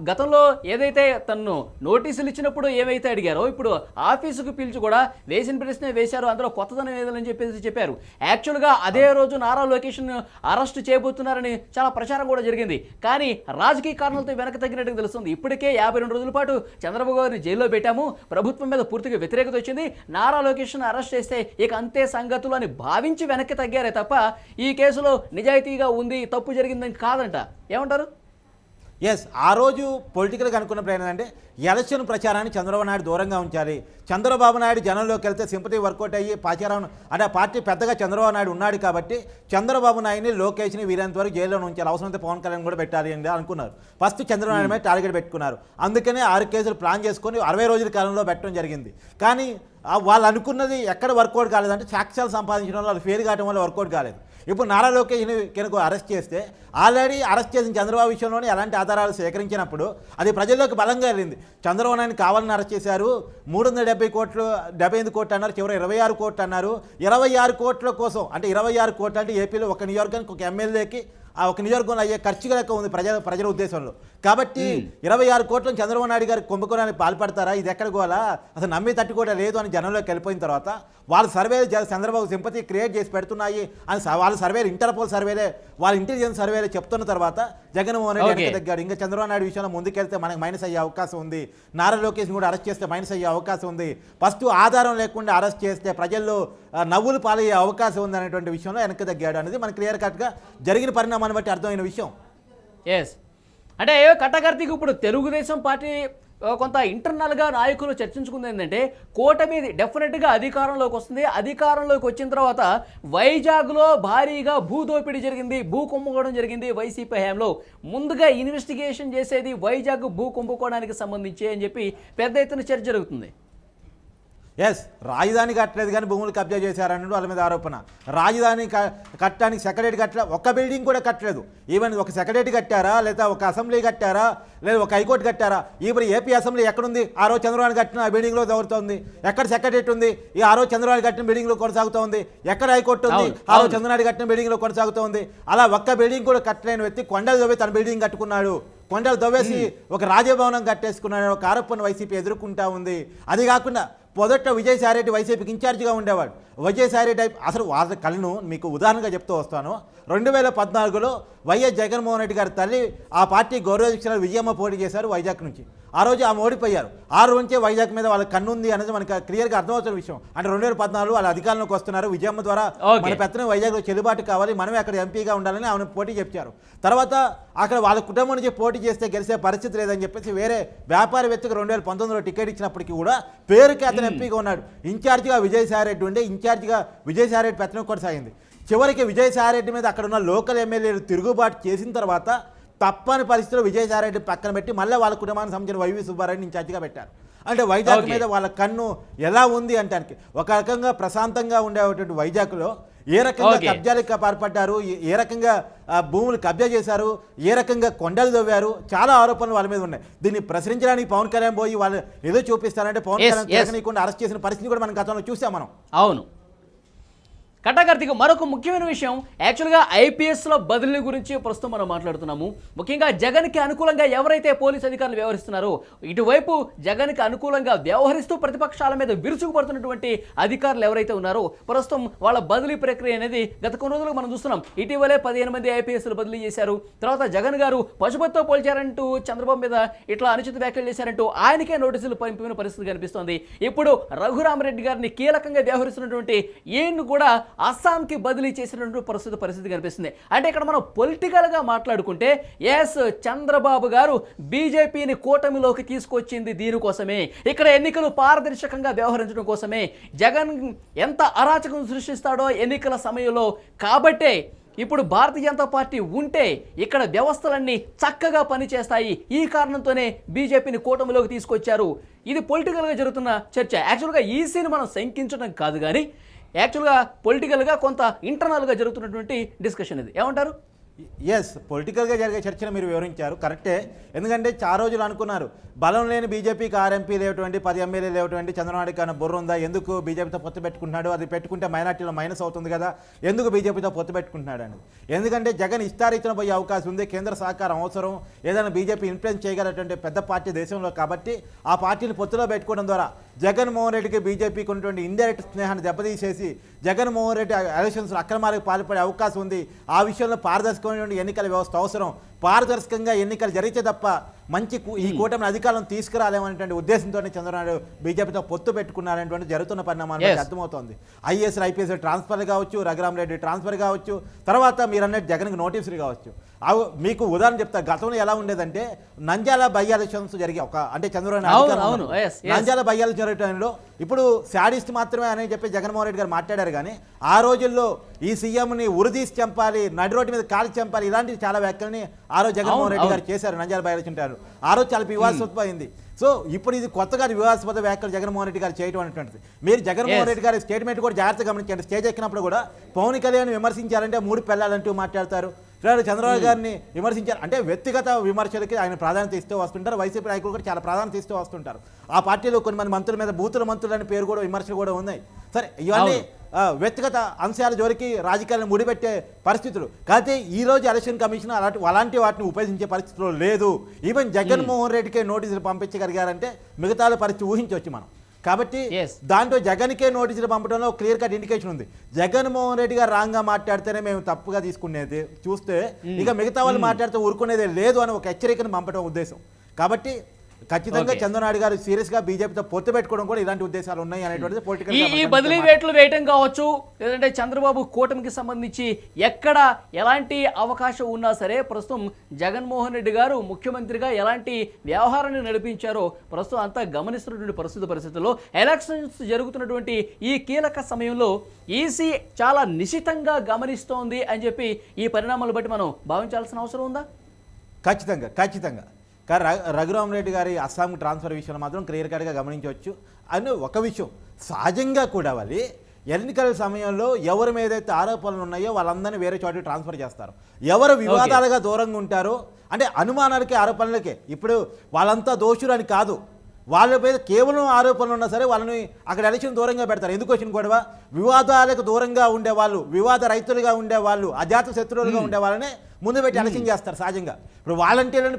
గతంలో ఏదైతే తను నోటీసులు ఇచ్చినప్పుడు ఏవైతే అడిగారో ఇప్పుడు ఆఫీసుకు పిలిచి కూడా వేసిన ప్రశ్న వేశారు. అందులో కొత్తదనం ఏదని చెప్పేసి చెప్పారు. యాక్చువల్గా అదే రోజు నారా లోకేష్ను అరెస్ట్ చేయబోతున్నారు కొనసాగుతున్నారని చాలా ప్రచారం కూడా జరిగింది. కానీ రాజకీయ కారణాలతో వెనక్కి తగ్గినట్టు తెలుస్తుంది. ఇప్పటికే 52 రోజుల పాటు చంద్రబాబు గారిని జైల్లో పెట్టాము, ప్రభుత్వం మీద పూర్తిగా వ్యతిరేకత వచ్చింది, నారా లోకేష్ను అరెస్ట్ చేస్తే ఇక అంతే సంగతులు అని భావించి వెనక్కి తగ్గారే తప్ప ఈ కేసులో నిజాయితీగా ఉంది, తప్పు జరిగిందని కాదంట. ఏమంటారు? ఎస్, ఆ రోజు పొలిటికల్గా అనుకున్నప్పుడు ఏంటంటే ఎలక్షన్ ప్రచారాన్ని చంద్రబాబు నాయుడు దూరంగా ఉంచాలి. చంద్రబాబు నాయుడు జనంలోకి వెళ్తే సింపతి వర్కౌట్ అయ్యి ప్రచారం అంటే ఆ పార్టీ పెద్దగా చంద్రబాబు నాయుడు ఉన్నాడు కాబట్టి చంద్రబాబు నాయుడిని, లోకేష్ని వీరంత వరకు జైల్లో ఉంచాలి, అవసరమైతే పవన్ కళ్యాణ్ కూడా పెట్టాలి అని అనుకున్నారు. ఫస్ట్ చంద్రబాబు నాయుడు మీద టార్గెట్ పెట్టుకున్నారు. అందుకనే 6 కేసులు ప్లాన్ చేసుకొని 60 రోజుల కాలంలో పెట్టడం జరిగింది. కానీ వాళ్ళు అనుకున్నది ఎక్కడ వర్కౌట్ కాలేదంటే సాక్ష్యాలు సంపాదించడం వల్ల, వాళ్ళు ఫెయిల్ కావడం వల్ల వర్కౌట్ కాలేదు. ఇప్పుడు నారా లోకేష్ని కనుక అరెస్ట్ చేస్తే ఆల్రెడీ అరెస్ట్ చేసిన చంద్రబాబు విషయంలోనే ఎలాంటి ఆధారాలు సేకరించినప్పుడు అది ప్రజల్లోకి బలంగా వెళ్ళింది. చంద్రబాబు నాయుడిని కావాలని అరెస్ట్ చేశారు, 370 కోట్లు 78 కోట్లు అన్నారు, చివరి 26 కోట్లు అన్నారు. 26 కోట్ల కోసం అంటే 26 కోట్లు అంటే ఏపీలో ఒక నియోజకవర్గానికి ఒక ఎమ్మెల్యేకి ఆ ఒక నియోజకవర్గంలో అయ్యే ఖర్చుగా లెక్క ఉంది ప్రజల ఉద్దేశంలో. కాబట్టి 26 కోట్లను చంద్రబాబు నాయుడు గారికి కుంభకోణానికి పాల్పడతారా, ఇది ఎక్కడ గోలా, అసలు నమ్మి తట్టు కూడా లేదు అని జనంలోకి వెళ్ళిపోయిన తర్వాత వాళ్ళ సర్వేలు చంద్రబాబు సింపతి క్రియేట్ చేసి పెడుతున్నాయి అని వాళ్ళ సర్వేలు, ఇంటర్పోల్ సర్వేలే, వాళ్ళ ఇంటెలిజెన్స్ సర్వేలే చెప్తున్న తర్వాత జగన్మోహన్ రెడ్డి వెనక్కి తగ్గాడు. ఇంకా చంద్రబాబు నాయుడు విషయంలో ముందుకెళ్తే మనకు మైనస్ అయ్యే అవకాశం ఉంది, నారా లోకేష్ని కూడా అరెస్ట్ చేస్తే మైనస్ అయ్యే అవకాశం ఉంది, ఫస్ట్ ఆధారం లేకుండా అరెస్ట్ చేస్తే ప్రజల్లో నవ్వులు పాలయ్యే అవకాశం ఉంది అనేటువంటి విషయంలో వెనక్కి తగ్గాడు అనేది మనకు క్లియర్ కట్గా జరిగిన పరిణామాన్ని బట్టి అర్థమైన విషయం. ఎస్, అంటే కట్టకర్తికి ఇప్పుడు తెలుగుదేశం పార్టీ కొంత ఇంటర్నల్గా నాయకులు చర్చించుకుంది ఏంటంటే కూటమి డెఫినెట్గా అధికారంలోకి వస్తుంది, అధికారంలోకి వచ్చిన తర్వాత వైజాగ్లో భారీగా భూదోపిడీ జరిగింది, భూ కుంభకోణం జరిగింది వైసీపీ హయాంలో, ముందుగా ఇన్వెస్టిగేషన్ చేసేది వైజాగ్ భూ కుంభకోణానికి సంబంధించి అని చెప్పి పెద్ద ఎత్తున చర్చ జరుగుతుంది. ఎస్, రాజధాని కట్టలేదు కానీ భూములు కబ్జా చేశారన్నట్టు వాళ్ళ మీద ఆరోపణ. రాజధాని కట్టడానికి సెక్రటరీ కట్టలే, ఒక్క బిల్డింగ్ కూడా కట్టలేదు. ఈవెన్ ఒక సెక్రటరీ కట్టారా, లేదా ఒక అసెంబ్లీ కట్టారా, లేదా ఒక హైకోర్టు కట్టారా? ఇప్పుడు ఏపీ అసెంబ్లీ ఎక్కడుంది? ఆ రోజు చంద్రబాబు కట్టిన ఆ బిల్డింగ్లో దొరుకుతుంది. ఎక్కడ సెక్రటరీ ఉంది? ఈ ఆ రోజు చంద్రబాబు కట్టిన బిల్డింగ్లో కొనసాగుతోంది. ఎక్కడ హైకోర్టు ఉంది? ఆ రోజు చంద్రబాబు కట్టిన బిల్డింగ్లో కొనసాగుతోంది. అలా ఒక్క బిల్డింగ్ కూడా కట్టలేని వ్యక్తి కొండలు దొవ్వి తన బిల్డింగ్ కట్టుకున్నాడు, కొండలు దొవ్వేసి ఒక రాజభవనం కట్టేసుకున్నాడు, ఒక ఆరోపణ వైసీపీ ఎదుర్కొంటా ఉంది. అది కాకుండా మొదట విజయసాయిరెడ్డి వైసీపీకి ఇన్ఛార్జిగా ఉండేవాడు. విజయసాయిరెడ్డి అసలు వాళ్ళ కళ్ళను మీకు ఉదాహరణగా చెప్తూ వస్తాను. 2014లో వైఎస్ జగన్మోహన్ రెడ్డి గారి తల్లి ఆ పార్టీ గౌరవాధ్యక్షురాలు విజయమ్మ పోటీ చేశారు వైజాగ్ నుంచి. ఆ రోజు ఆమె ఓడిపోయారు. ఆ రోజు నుంచే వైజాగ్ మీద వాళ్ళ కన్నుంది అనేది మనకు క్లియర్గా అర్థమవుతున్న విషయం. అంటే 2014 వాళ్ళ అధికారంలోకి వస్తున్నారు, విజయమ్మ ద్వారా మన పెత్తనం వైజాగ్లో చెల్లుబాటు కావాలి, మనమే అక్కడ ఎంపీగా ఉండాలని ఆమెను పోటీ చెప్పారు. తర్వాత అక్కడ వాళ్ళ కుటుంబం నుంచి పోటీ చేస్తే గెలిచే పరిస్థితి లేదని చెప్పేసి వేరే వ్యాపారవేత్తకు 2019లో టికెట్ ఇచ్చినప్పటికీ కూడా పేరుకి అతను ఎంపీగా ఉన్నాడు. ఇన్ఛార్జిగా విజయసాయిరెడ్డి ఉండే, ఇన్ఛార్జిగా విజయసాయిరెడ్డి పెత్తనం కొనసాగింది. చివరికి విజయసాయిరెడ్డి మీద అక్కడ ఉన్న లోకల్ ఎమ్మెల్యేలు తిరుగుబాటు చేసిన తర్వాత తప్పని పరిస్థితిలో విజయసాయిరెడ్డి పక్కన పెట్టి మళ్ళీ వాళ్ళ కుటుంబానికి సంబంధించిన వైవి సుబ్బారెడ్డిని ఇన్ఛార్జిగా పెట్టారు. అంటే వైజాగ్ మీద వాళ్ళ కన్ను ఎలా ఉంది అంటానికి, ఒక రకంగా ప్రశాంతంగా ఉండేటువంటి వైజాగ్లో ఏ రకంగా కబ్జాలకు పాల్పడ్డారు, ఏ రకంగా భూములు కబ్జా చేశారు, ఏ రకంగా కొండలు దవ్వారు, చాలా ఆరోపణలు వాళ్ళ మీద ఉన్నాయి. దీన్ని ప్రశ్నించడానికి పవన్ కళ్యాణ్ పోయి వాళ్ళు ఏదో చూపిస్తారంటే పవన్ కళ్యాణ్ అరెస్ట్ చేసిన పరిస్థితి కూడా మనం గతంలో చూసాం మనం. అవును, కట్టకర్తికి మరొక ముఖ్యమైన విషయం, యాక్చువల్గా ఐపీఎస్లో బదిలీ గురించి ప్రస్తుతం మనం మాట్లాడుతున్నాము. ముఖ్యంగా జగన్కి అనుకూలంగా ఎవరైతే పోలీసు అధికారులు వ్యవహరిస్తున్నారో, ఇటువైపు జగన్కి అనుకూలంగా వ్యవహరిస్తూ ప్రతిపక్షాల మీద విరుచుకుపడుతున్నటువంటి అధికారులు ఎవరైతే ఉన్నారో ప్రస్తుతం వాళ్ళ బదిలీ ప్రక్రియ అనేది గత కొన్ని రోజులుగా మనం చూస్తున్నాం. ఇటీవలే 15 మంది ఐపీఎస్లు బదిలీ చేశారు. తర్వాత జగన్ గారు పశుపతితో పోల్చారంటూ చంద్రబాబు మీద ఇట్లా అనుచిత వ్యాఖ్యలు చేశారంటూ ఆయనకే నోటీసులు పంపిన పరిస్థితి కనిపిస్తోంది. ఇప్పుడు రఘురామరెడ్డి గారిని కీలకంగా వ్యవహరిస్తున్నటువంటి ఈయన్ను కూడా అస్సాంకి బదిలీ చేసినటువంటి పరిస్థితి కనిపిస్తుంది. అంటే ఇక్కడ మనం పొలిటికల్గా మాట్లాడుకుంటే ఎస్, చంద్రబాబు గారు బీజేపీని కూటమిలోకి తీసుకొచ్చింది దీనికోసమే, ఇక్కడ ఎన్నికలు పారదర్శకంగా వ్యవహరించడం కోసమే, జగన్ ఎంత అరాచకం సృష్టిస్తాడో ఎన్నికల సమయంలో. కాబట్టే ఇప్పుడు భారతీయ జనతా పార్టీ ఉంటే ఇక్కడ వ్యవస్థలన్నీ చక్కగా పనిచేస్తాయి, ఈ కారణంతోనే బీజేపీని కూటమిలోకి తీసుకొచ్చారు. ఇది పొలిటికల్గా జరుగుతున్న చర్చ. యాక్చువల్గా ఈసీని మనం శంకించడం కాదు, కానీ యాక్చువల్గా పొలిటికల్గా కొంత ఇంటర్నల్గా జరుగుతున్నటువంటి డిస్కషన్ ఇది. ఏమంటారు? ఎస్, పొలిటికల్గా జరిగే చర్చను మీరు వివరించారు, కరెక్టే. ఎందుకంటే చాలా రోజులు అనుకున్నారు బలం లేని బీజేపీకి 6 ఎంపీ లేవటువంటి 10 ఎమ్మెల్యేలు లేవటువంటి చంద్రబాబు కన్నా బుర్ర ఉందా, ఎందుకు బీజేపీతో పొత్తు పెట్టుకుంటున్నాడు, అది పెట్టుకుంటే మైనార్టీలో మైనస్ అవుతుంది కదా, ఎందుకు బీజేపీతో పొత్తు పెట్టుకుంటున్నాడు అనేది. ఎందుకంటే జగన్ ఇష్టారీతన పోయే అవకాశం ఉంది, కేంద్ర సహకారం అవసరం, ఏదైనా బీజేపీ ఇన్ఫ్లుయెన్స్ చేయగలటువంటి పెద్ద పార్టీ దేశంలో, కాబట్టి ఆ పార్టీని పొత్తులో పెట్టుకోవడం ద్వారా జగన్మోహన్ రెడ్డికి బీజేపీకి ఉన్నటువంటి ఇండైరెక్ట్ స్నేహాన్ని దెబ్బతీసేసి జగన్మోహన్ రెడ్డి ఎలక్షన్స్ అక్రమాలకు పాల్పడే అవకాశం ఉంది. ఆ విషయంలో పారదర్శకమైనటువంటి ఎన్నికల వ్యవస్థ అవసరం. పారదర్శకంగా ఎన్నికలు జరిగితే తప్ప ఈ కూటమిని అధికారం తీసుకురాలేమనేటువంటి ఉద్దేశంతో చంద్రబాబు బీజేపీతో పొత్తు పెట్టుకున్నారనేటువంటి జరుగుతున్న పరిణామాలు అర్థమవుతోంది. ఐఏఎస్ ఐపీఎస్ ట్రాన్స్ఫర్ కావచ్చు, రఘురామరెడ్డి ట్రాన్స్ఫర్ కావచ్చు, తర్వాత మీరు అన్నట్టు జగన్కి నోటీసులు కావచ్చు. మీకు ఉదాహరణ చెప్తా. గతంలో ఎలా ఉండేదంటే నంద్యాల బై ఎలక్షన్స్ జరిగే అంటే చంద్రబాబు నంద్యాల బై ఎలక్షన్ జరగడంలో ఇప్పుడు శాడిస్ట్ మాత్రమే అని చెప్పి జగన్మోహన్ రెడ్డి గారు మాట్లాడారు. కానీ ఆ రోజుల్లో ఈ సీఎంని ఉరిదీసి చంపాలి, నడి రోడ్డు మీద కాల్చి చంపాలి, ఇలాంటి చాలా వ్యాఖ్యలని ఆ రోజు జగన్మోహన్ రెడ్డి గారు చేశారు. నంద్యాల బై ఎలక్షన్ ఉంటారు. ఆ రోజు చాలా వివాదాస్పదమైంది. సో ఇప్పుడు ఇది కొత్తగా వివాదాస్పద వ్యాఖ్యలు జగన్మోహన్ రెడ్డి గారు చేయడం అనేటువంటిది. మీరు జగన్మోహన్ రెడ్డి గారి స్టేట్మెంట్ కూడా జాగ్రత్తగా గమనించండి. స్టేజ్ ఎక్కినప్పుడు కూడా పవన్ కళ్యాణ్ విమర్శించారంటే 3 పెళ్ళాలంటూ మాట్లాడతారు. చంద్రబాబు గారిని విమర్శించారు అంటే వ్యక్తిగత విమర్శలకి ఆయన ప్రాధాన్యత ఇస్తూ వస్తుంటారు. వైసీపీ నాయకులు కూడా చాలా ప్రాధాన్యత ఇస్తూ వస్తుంటారు. ఆ పార్టీలో కొన్ని మంది మంత్రుల మీద బూతుల మంత్రులు అనే పేరు కూడా విమర్శలు కూడా ఉన్నాయి. సరే, ఇవన్నీ వ్యక్తిగత అంశాల జోలికి రాజకీయాలను ముడిపెట్టే పరిస్థితులు. కాకపోతే ఈ రోజు ఎలక్షన్ కమిషన్ అలాంటి వాటిని ఉపయోగించే పరిస్థితుల్లో లేదు. ఈవెన్ జగన్మోహన్ రెడ్డికే నోటీసులు పంపించగలిగారంటే మిగతా పరిస్థితి ఊహించవచ్చు మనం. కాబట్టి దాంట్లో జగన్కే నోటీసులు పంపడంలో క్లియర్ కట్ ఇండికేషన్ ఉంది. జగన్మోహన్ రెడ్డి గారు రాంగ్గా మాట్లాడితేనే మేము తప్పుగా తీసుకునేది చూస్తే ఇక మిగతా వాళ్ళు మాట్లాడితే ఊరుకునేదే లేదు అని ఒక హెచ్చరికను పంపడం ఉద్దేశం. కాబట్టి ఖచ్చితంగా చంద్రబాబు గారు సీరియస్ గా బీజేపీతో పొత్తు పెట్టుకోవడం కూడా ఇలాంటి ఉద్దేశాలు ఉన్నాయి అనేటువంటిది పొలిటికల్. ఈ బదిలీ వేట్లు వేయటం కావచ్చు, లేదంటే చంద్రబాబు కూటమికి సంబంధించి ఎక్కడ ఎలాంటి అవకాశం ఉన్నా సరే ప్రస్తుతం జగన్మోహన్ రెడ్డి గారు ముఖ్యమంత్రిగా ఎలాంటి వ్యవహారాన్ని నడిపించారో ప్రస్తుతం అంతా గమనిస్తున్నటువంటి పరిస్థితుల్లో ఎలక్షన్స్ జరుగుతున్నటువంటి ఈ కీలక సమయంలో ఈసీ చాలా నిశితంగా గమనిస్తోంది అని చెప్పి ఈ పరిణామాలు బట్టి మనం భావించాల్సిన అవసరం ఉందా? ఖచ్చితంగా కానీ రఘురామరెడ్డి గారి అస్సాం ట్రాన్స్ఫర్ విషయంలో మాత్రం క్లియర్ కట్గా గమనించవచ్చు. అని ఒక విషయం సహజంగా కూడా వాళ్ళు ఎన్నికల సమయంలో ఎవరి మీద అయితే ఆరోపణలు ఉన్నాయో వాళ్ళందరినీ వేరే చోటికి ట్రాన్స్ఫర్ చేస్తారు. ఎవరు వివాదాలుగా దూరంగా ఉంటారో అంటే అనుమానాలకి ఆరోపణలకే. ఇప్పుడు వాళ్ళంతా దోషులు అని కాదు, వాళ్ళ మీద కేవలం ఆరోపణలు ఉన్నా సరే వాళ్ళని అక్కడ ఎలక్షన్ దూరంగా పెడతారు. ఎందుకు వచ్చిన గొడవ? వివాదాలకు దూరంగా ఉండేవాళ్ళు, వివాద రైతులుగా ఉండేవాళ్ళు, అజాత శత్రువులుగా ఉండే వాళ్ళనే ముందు పెట్టి ఎలక్షన్ చేస్తారు సహజంగా. ఇప్పుడు వాలంటీర్లను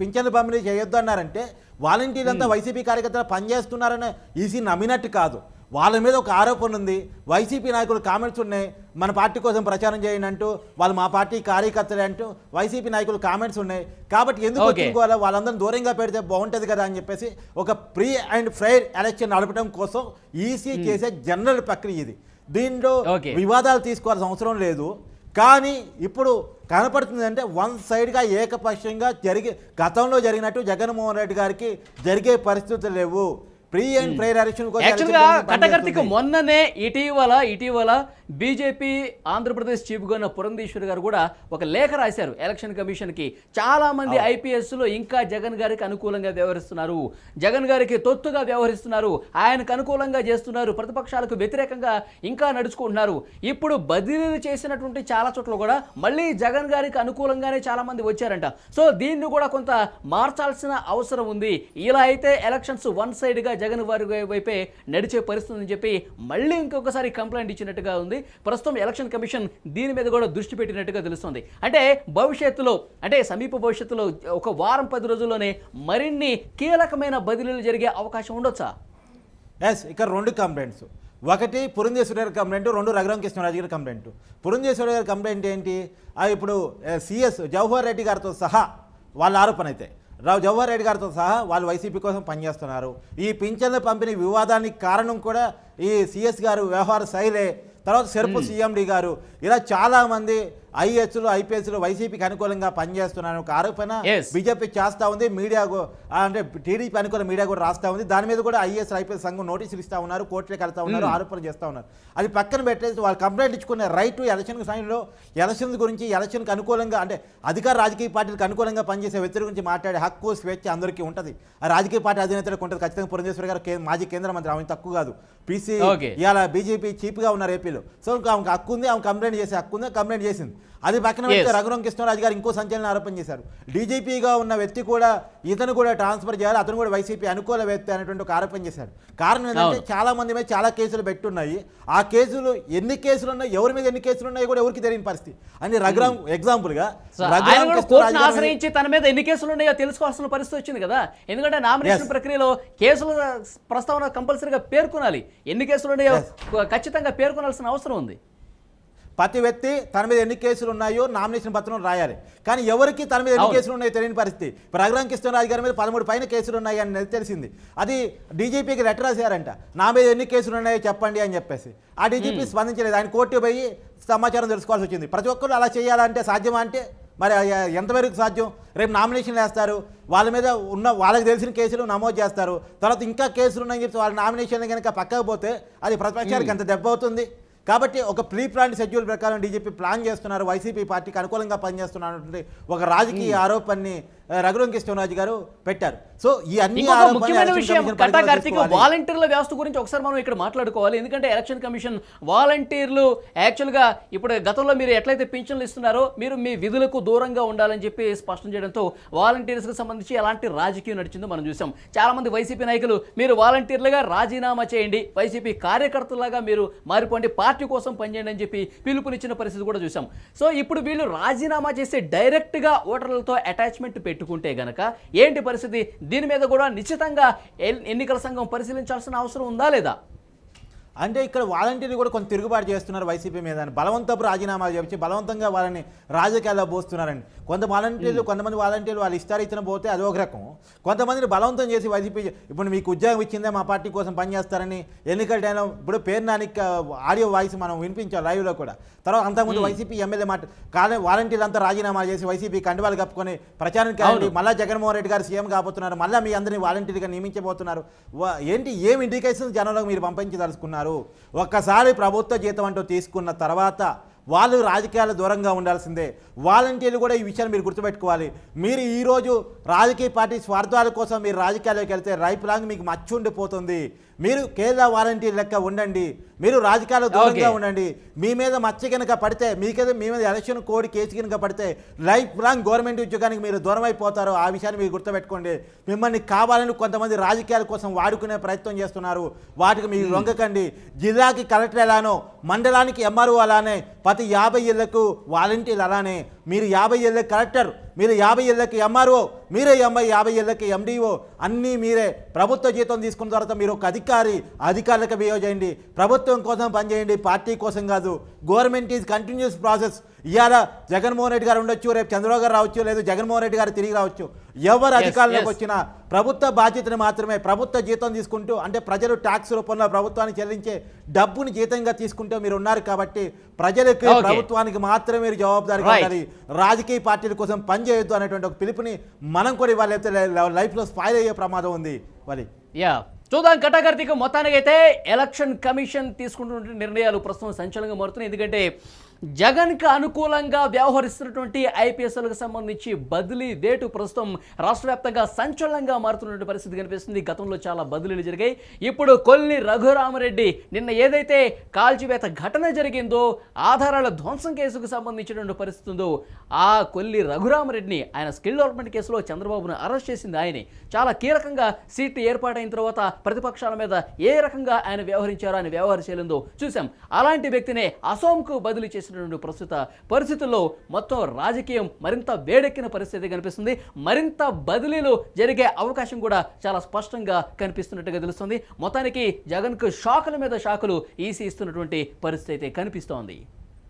పింఛన్లు పంపిణీ చేయొద్దు అన్నారంటే వాలంటీర్లంతా వైసీపీ కార్యకర్తలు పనిచేస్తున్నారని ఈసీ నమ్మినట్టు కాదు. వాళ్ళ మీద ఒక ఆరోపణ ఉంది. వైసీపీ నాయకులు కామెంట్స్ ఉన్నాయి, మన పార్టీ కోసం ప్రచారం చేయండి అంటూ, వాళ్ళు మా పార్టీ కార్యకర్తలే అంటూ వైసీపీ నాయకులు కామెంట్స్ ఉన్నాయి. కాబట్టి ఎందుకు వచ్చిన వాళ్ళందరినీ దూరంగా పెడితే బాగుంటుంది కదా అని చెప్పేసి ఒక ఫ్రీ అండ్ ఫెయిర్ ఎలక్షన్ నడపడం కోసం ఈసీ చేసే జనరల్ ప్రక్రియ ఇది. దీంట్లో వివాదాలు తీసుకోవాల్సిన అవసరం లేదు. కానీ ఇప్పుడు కనపడుతుంది అంటే వన్ సైడ్గా ఏకపక్షంగా గతంలో జరిగినట్టు జగన్మోహన్ రెడ్డి గారికి జరిగే పరిస్థితులు లేవు. ప్రీ అండ్ ఫెయిర్ ఎలక్షన్ కటకర్తికి మొన్ననే ఇటీవల BJP Andhra Pradesh chief governor Purandeswari గారు కూడా ఒక లేఖ రాశారు ఎలక్షన్ కమిషన్కి. చాలా మంది ఐపీఎస్లో ఇంకా జగన్ గారికి అనుకూలంగా వ్యవహరిస్తున్నారు, జగన్ గారికి తొత్తుగా వ్యవహరిస్తున్నారు, ఆయనకు అనుకూలంగా చేస్తున్నారు, ప్రతిపక్షాలకు వ్యతిరేకంగా ఇంకా నడుచుకుంటున్నారు. ఇప్పుడు బదిలీలు చేసినటువంటి చాలా చోట్ల కూడా మళ్ళీ జగన్ గారికి అనుకూలంగానే చాలా మంది వచ్చారంట. సో దీన్ని కూడా కొంత మార్చాల్సిన అవసరం ఉంది. ఇలా అయితే ఎలక్షన్స్ వన్ సైడ్గా జగన్ వారి వైపే నడిచే పరిస్థితి అని చెప్పి మళ్ళీ ఇంకొకసారి కంప్లైంట్ ఇచ్చినట్టుగా ఉంది. ప్రస్తుతం ఎలక్షన్ కమిషన్ దీని మీద కూడా దృష్టి పెట్టినట్టుగా తెలుస్తుంది. అంటే భవిష్యత్తులో, అంటే సమీప భవిష్యత్తులో ఒక వారం 10 రోజుల్లోనే మరిన్ని కీలకమైన బదిలీలు జరిగే అవకాశం ఉండొచ్చా? ఇక్కడ 2 కంప్లైంట్స్. ఒకటి పురంధేశ్వరి గారి కంప్లైంట్, 2 రఘురామకృష్ణరాజు గారి కంప్లైంట్. పురంధేశ్వరి గారి కంప్లైంట్ ఏంటి? ఇప్పుడు సిఎస్ జవహర్ రెడ్డి గారితో సహా వాళ్ళ ఆరోపణ అయితే జవహర్ రెడ్డి గారితో సహా వాళ్ళు వైసీపీ కోసం పనిచేస్తున్నారు. ఈ పింఛన్ల పంపిణీ వివాదానికి కారణం కూడా ఈ సిఎస్ గారు వ్యవహార శైలే. తర్వాత సెర్పు సీఎండి గారు, ఇలా చాలామంది ఐఏఎస్లు ఐపీఎస్లు వైసీపీకి అనుకూలంగా పనిచేస్తున్నారని ఒక ఆరోపణ బీజేపీ చేస్తూ ఉంది. మీడియా అంటే టీడీపీ అనుకూల మీడియా కూడా రాస్తూ ఉంది. దాని మీద కూడా ఐఏఎస్ ఐపీఎస్ సంఘం నోటీసులు ఇస్తూ ఉన్నారు, కోర్టులకు వెళ్తూ ఉన్నారు, ఆరోపణలు చేస్తూ ఉన్నారు. అది పక్కన పెట్టేసి వాళ్ళు కంప్లైంట్ ఇచ్చుకునే రైట్ ఎలక్షన్ సమయంలో ఎలక్షన్స్ గురించి, ఎలక్షన్కి అనుకూలంగా అంటే అధికార రాజకీయ పార్టీలకు అనుకూలంగా పనిచేసే వ్యక్తుల గురించి మాట్లాడే హక్కు స్వేచ్ఛ అందరికీ ఉంటుంది. ఆ రాజకీయ పార్టీ అధినేతలకు ఉంటుంది. ఖచ్చితంగా పురంధేశ్వరి గారు మాజీ కేంద్ర మంత్రి, ఆమె తక్కువ కాదు. పీసీ ఇవాళ బీజేపీ చీఫ్గా ఉన్నారు ఏపీలో. సో ఆమెకు హక్కు ఉంది, ఆమె కంప్లైంట్ కంప్లైంట్ చేసే హక్కు ఉందా, కంప్లైంట్ చేసింది. అది పక్కన పెడితే రఘురామ కృష్ణరాజు గారు ఇంకో సంచలన ఆరోపణ చేశారు. డీజీపీగా ఉన్న వ్యక్తి కూడా ఇతను కూడా ట్రాన్స్ఫర్ చేయాలి, అతను కూడా వైసీపీ అనుకూల వ్యక్తి అనేటువంటి ఒక ఆరోపణ చేశారు. కారణం ఏంటంటే చాలా మంది మీద చాలా కేసులు పెట్టున్నాయి. ఆ కేసులు ఎన్ని కేసులు ఉన్నాయి, ఎవరి మీద ఎన్ని కేసులు ఉన్నాయో కూడా ఎవరికి తెలియని పరిస్థితి. అని రఘురామ్ ఎగ్జాంపుల్ గా ఆశ్రయించి తన మీద ఎన్ని కేసులు ఉన్నాయో తెలుసుకోవాల్సిన పరిస్థితి వచ్చింది కదా. ఎందుకంటే నామినేషన్ ప్రక్రియలో కేసుల ప్రస్తావన కంపల్సరీగా పేర్కొనాలి, ఎన్ని కేసులు ఉన్నాయో ఖచ్చితంగా పేర్కొనాల్సిన అవసరం ఉంది. ప్రతి వ్యక్తి తన మీద ఎన్ని కేసులు ఉన్నాయో నామినేషన్ పత్రం రాయాలి. కానీ ఎవరికి తన మీద ఎన్ని కేసులు ఉన్నాయో తెలియని పరిస్థితి. ఇప్పుడు రఘురామ కృష్ణరాజు గారి మీద 13 పైన కేసులు ఉన్నాయి అని తెలిసింది. అది డీజీపీకి లెటర్ రాశారంట, నా మీద ఎన్ని కేసులు ఉన్నాయో చెప్పండి అని చెప్పేసి. ఆ డీజీపీ స్పందించలేదు. ఆయన కోర్టు పోయి సమాచారం తెలుసుకోవాల్సి వచ్చింది. ప్రతి ఒక్కరు అలా చేయాలంటే సాధ్యమా అంటే మరి ఎంతవరకు సాధ్యం? రేపు నామినేషన్లు వేస్తారు, వాళ్ళ మీద ఉన్న వాళ్ళకి తెలిసిన కేసులు నమోదు చేస్తారు, తర్వాత ఇంకా కేసులు ఉన్నాయని చెప్పి వాళ్ళ నామినేషన్లు కనుక పక్కకు పోతే అది ప్రతిపక్షానికి ఎంత దెబ్బ అవుతుంది. కాబట్టి ఒక ప్రీ ప్లాన్ షెడ్యూల్ ప్రకారం డీజీపీ ప్లాన్ చేస్తున్నారు, వైసీపీ పార్టీకి అనుకూలంగా పనిచేస్తున్నటువంటి ఒక రాజకీయ ఆరోపణని రఘురామ కృష్ణరాజు గారు పెట్టారు. సో ఈ అన్ని ముఖ్యమైన విషయం వాలంటీర్ల వ్యవస్థ గురించి ఒకసారి మనం ఇక్కడ మాట్లాడుకోవాలి. ఎందుకంటే ఎలక్షన్ కమిషన్ వాలంటీర్లు యాక్చువల్గా ఇప్పుడు గతంలో మీరు ఎట్లయితే పింఛన్లు ఇస్తున్నారో మీరు మీ విధులకు దూరంగా ఉండాలని చెప్పి స్పష్టం చేయడంతో వాలంటీర్స్కి సంబంధించి ఎలాంటి రాజకీయం నడిచిందో మనం చూసాం. చాలా మంది వైసీపీ నాయకులు మీరు వాలంటీర్లుగా రాజీనామా చేయండి, వైసీపీ కార్యకర్తలాగా మీరు మారిపోండి, పార్టీ కోసం పనిచేయండి అని చెప్పి పిలుపునిచ్చిన పరిస్థితి కూడా చూసాం. సో ఇప్పుడు వీళ్ళు రాజీనామా చేసి డైరెక్ట్గా ఓటర్లతో అటాచ్మెంట్ పెట్టుకుంటే గనక ఏంటి పరిస్థితి? దీని మీద కూడా నిశ్చితంగా ఎన్నికల సంఘం పరిశీలించాల్సిన అవసరం ఉందా లేదా? అంటే ఇక్కడ వాలంటీర్లు కూడా కొంత తిరుగుబాటు చేస్తున్నారు వైసీపీ మీద. బలవంతపు రాజీనామాలు చెప్పి బలవంతంగా వాళ్ళని రాజకీయాల్లో పోస్తున్నారండి. కొంతమంది వాలంటీర్లు వాళ్ళు ఇచ్చిన పోతే అది ఒక రకం. కొంతమందిని బలవంతం చేసి వైసీపీ ఇప్పుడు మీకు ఉద్యోగం ఇచ్చిందే మా పార్టీ కోసం పనిచేస్తారని ఎన్నికల టైంలో ఇప్పుడు పేరు నానికి ఆడియో వాయిస్ మనం వినిపించాం లైవ్లో కూడా. తర్వాత అంతకుముందు వైసీపీ ఎమ్మెల్యే కానీ వాలంటీర్లు అంతా రాజీనామాలు చేసి వైసీపీ కండువాలు కప్పుకొని ప్రచారానికి వెళ్ళి మళ్ళీ జగన్మోహన్ రెడ్డి గారు సీఎం కాబోతున్నారు, మళ్ళీ మీ అందరినీ వాలంటీర్గా నియమించబోతున్నారు. ఏమి ఇండికేషన్ జనంలోకి మీరు పంపించదలుచుకున్నారు? ఒక్కసారి ప్రభుత్వ జీతం అంటూ తీసుకున్న తర్వాత వాళ్ళు రాజకీయాల దూరంగా ఉండాల్సిందే. వాలంటీర్లు కూడా ఈ విషయాన్ని మీరు గుర్తుపెట్టుకోవాలి. మీరు ఈరోజు రాజకీయ పార్టీ స్వార్థాల కోసం మీరు రాజకీయాల్లోకి వెళ్తే లైఫ్ లాంగ్ మీకు మచ్చ ఉండిపోతుంది. మీరు కేరళ వాలంటీర్ లెక్క ఉండండి, మీరు రాజకీయాల దూరంగా ఉండండి. మీ మీద మచ్చ కనుక పడితే మీ మీద ఎలక్షన్ కోడ్ కేసు కనుక పడితే లైఫ్ లాంగ్ గవర్నమెంట్ ఉద్యోగానికి మీరు దూరం అయిపోతారు. ఆ విషయాన్ని మీరు గుర్తుపెట్టుకోండి. మిమ్మల్ని కావాలని కొంతమంది రాజకీయాల కోసం వాడుకునే ప్రయత్నం చేస్తున్నారు, వాటికి మీరు లొంగకండి. జిల్లాకి కలెక్టర్ ఎలానో, మండలానికి ఎంఆర్ఓ అలానే, ప్రతి 50 ఏళ్లకు వాలంటీర్లు అలానే. మీరు 50 ఏళ్ళకి కలెక్టర్, మీరు 50 ఏళ్ళకి ఎంఆర్ఓ, మీరే 50 ఏళ్ళకి ఎండిఓ, అన్నీ మీరే. ప్రభుత్వ జీతం తీసుకున్న తర్వాత మీరు ఒక అధికారులకు బిహేవ్ చేయండి, ప్రభుత్వం కోసం పనిచేయండి, పార్టీ కోసం కాదు. Government is continuous process. ఇవాళ జగన్మోహన్ రెడ్డి గారు ఉండొచ్చు, రేపు చంద్రబాబు గారు రావచ్చు, లేదు జగన్మోహన్ రెడ్డి గారు తిరిగి రావచ్చు. ఎవరు అధికారంలోకి వచ్చినా ప్రభుత్వ బాధ్యతను మాత్రమే, ప్రభుత్వ జీతం తీసుకుంటూ, అంటే ప్రజలు ట్యాక్స్ రూపంలో ప్రభుత్వానికి చెల్లించే డబ్బుని జీతంగా తీసుకుంటూ మీరు ఉన్నారు కాబట్టి ప్రజలకు ప్రభుత్వానికి మాత్రమే మీరు జవాబుదారీగా ఉండాలి. రాజకీయ పార్టీల కోసం పనిచేయొద్దు అనేటువంటి ఒక పిలుపుని మనం కూడా ఇవాళ లైఫ్లో స్పాయిల్ అయ్యే ప్రమాదం ఉంది. మరి చూద్దాం కటాకర్తిక. మొత్తానికైతే ఎలక్షన్ కమిషన్ తీసుకుంటున్న నిర్ణయాలు ప్రస్తుతం సంచలనంగా మారుతున్నాయి. ఎందుకంటే జగన్కి అనుకూలంగా వ్యవహరిస్తున్నటువంటి ఐపీఎస్లకు సంబంధించి బదిలీ రేటు ప్రస్తుతం రాష్ట్ర వ్యాప్తంగా సంచలనంగా మారుతున్నటువంటి పరిస్థితి కనిపిస్తుంది. గతంలో చాలా బదిలీలు జరిగాయి. ఇప్పుడు కొల్లి రఘురామరెడ్డి నిన్న ఏదైతే కాల్చివేత ఘటన జరిగిందో, ఆధారాల ధ్వంసం కేసుకు సంబంధించినటువంటి పరిస్థితి ఉందో, ఆ కొల్లి రఘురామరెడ్డిని ఆయన స్కిల్ డెవలప్మెంట్ కేసులో చంద్రబాబును అరెస్ట్ చేసింది ఆయనే. చాలా కీలకంగా సీటు ఏర్పాటైన తర్వాత ప్రతిపక్షాల మీద ఏ రకంగా ఆయన వ్యవహరించారో, ఆయన వ్యవహార శైలిందో చూసాం. అలాంటి వ్యక్తినే అసోంకు బదిలీ చేసినటువంటి ప్రస్తుత పరిస్థితుల్లో మొత్తం రాజకీయం మరింత వేడెక్కిన పరిస్థితి కనిపిస్తుంది. మరింత బదిలీలు జరిగే అవకాశం కూడా చాలా స్పష్టంగా కనిపిస్తున్నట్టుగా తెలుస్తుంది. మొత్తానికి జగన్కు షాకుల మీద షాకులు ఈసీ ఇస్తున్నటువంటి పరిస్థితి అయితే కనిపిస్తోంది.